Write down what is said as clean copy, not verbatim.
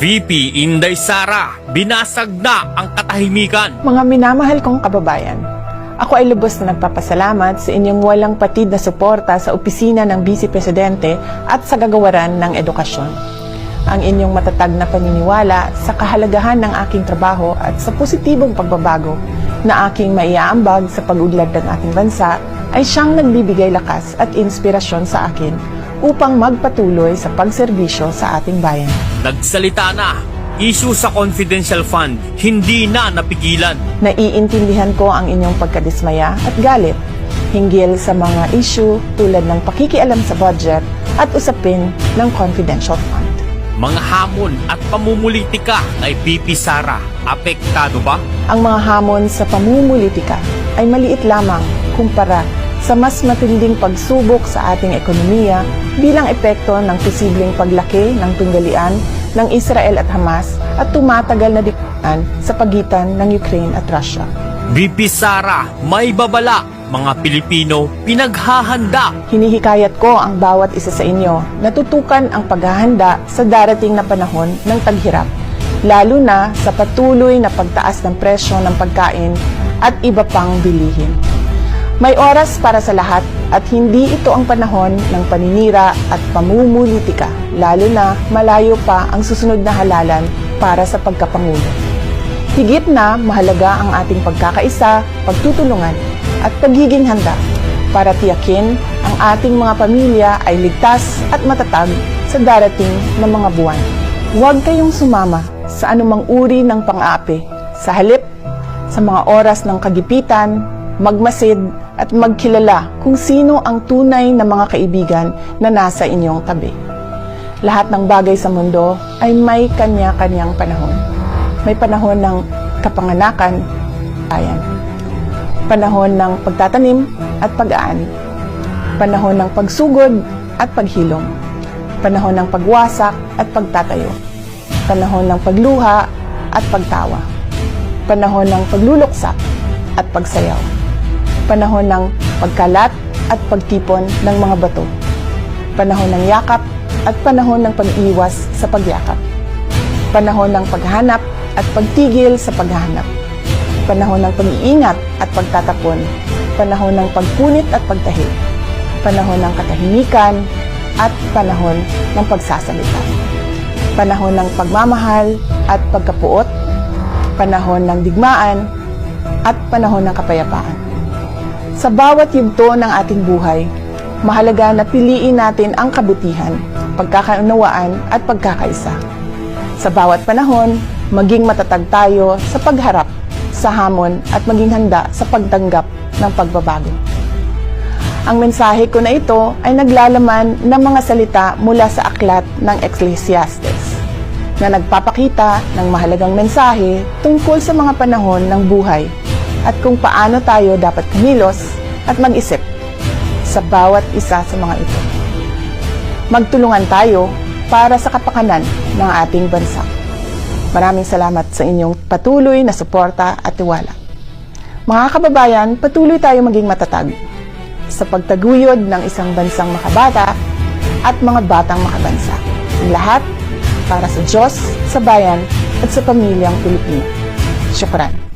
VP Inday Sara, binasag na ang katahimikan. Mga minamahal kong kababayan, ako ay lubos na nagpapasalamat sa inyong walang patid na suporta sa opisina ng Vice Presidente at sa gagawaran ng edukasyon. Ang inyong matatag na paniniwala sa kahalagahan ng aking trabaho at sa positibong pagbabago na aking maiaambag sa pag-unlad ng ating bansa ay siyang nagbibigay lakas at inspirasyon sa akin upang magpatuloy sa pagserbisyo sa ating bayan. Nagsalita na, issue sa confidential fund, hindi na napigilan. Naiintindihan ko ang inyong pagkadismaya at galit hinggil sa mga issue tulad ng pakikialam sa budget at usapin ng confidential fund. Mga hamon at pamumulitika kay VP Sara, apektado ba? Ang mga hamon sa pamumulitika ay maliit lamang kumpara sa mas matinding pagsubok sa ating ekonomiya bilang epekto ng posibleng paglaki ng tunggalian ng Israel at Hamas at tumatagal na digmaan sa pagitan ng Ukraine at Russia. VP Sara, may babala, mga Pilipino pinaghahanda. Hinihikayat ko ang bawat isa sa inyo na tutukan ang paghahanda sa darating na panahon ng taghirap, lalo na sa patuloy na pagtaas ng presyo ng pagkain at iba pang bilihin. May oras para sa lahat at hindi ito ang panahon ng paninira at pamumulitika, lalo na malayo pa ang susunod na halalan para sa pagkapangulo. Higit na mahalaga ang ating pagkakaisa, pagtutulungan at pagiging handa para tiyakin ang ating mga pamilya ay ligtas at matatag sa darating na mga buwan. Huwag kayong sumama sa anumang uri ng pang-aapi. Sa halip, sa mga oras ng kagipitan, magmasid at magkilala kung sino ang tunay na mga kaibigan na nasa inyong tabi. Lahat ng bagay sa mundo ay may kanya-kanyang panahon. May panahon ng kapanganakan, ayan. Panahon ng pagtatanim at pag-aani. Panahon ng pagsugod at paghilom. Panahon ng pagwasak at pagtatayo. Panahon ng pagluha at pagtawa. Panahon ng pagluluksa at pagsayaw. Panahon ng pagkalat at pagtipon ng mga bato. Panahon ng yakap at panahon ng pag-iwas sa pagyakap. Panahon ng paghanap at pagtigil sa paghahanap. Panahon ng pag-iingat at pagtatapon. Panahon ng pagpunit at pagtahi. Panahon ng katahimikan at panahon ng pagsasalita. Panahon ng pagmamahal at pagkapuot. Panahon ng digmaan at panahon ng kapayapaan. Sa bawat yugto ng ating buhay, mahalaga na piliin natin ang kabutihan, pagkakaunawaan at pagkakaisa. Sa bawat panahon, maging matatag tayo sa pagharap sa hamon at maging handa sa pagtanggap ng pagbabago. Ang mensahe ko na ito ay naglalaman ng mga salita mula sa aklat ng Ecclesiastes na nagpapakita ng mahalagang mensahe tungkol sa mga panahon ng buhay at kung paano tayo dapat kumilos at mag-isip sa bawat isa sa mga ito. Magtulungan tayo para sa kapakanan ng ating bansa. Maraming salamat sa inyong patuloy na suporta at tiwala. Mga kababayan, patuloy tayo maging matatag sa pagtaguyod ng isang bansang makabata at mga batang makabansa. Lahat para sa Diyos, sa bayan at sa pamilyang Pilipino. Syukran.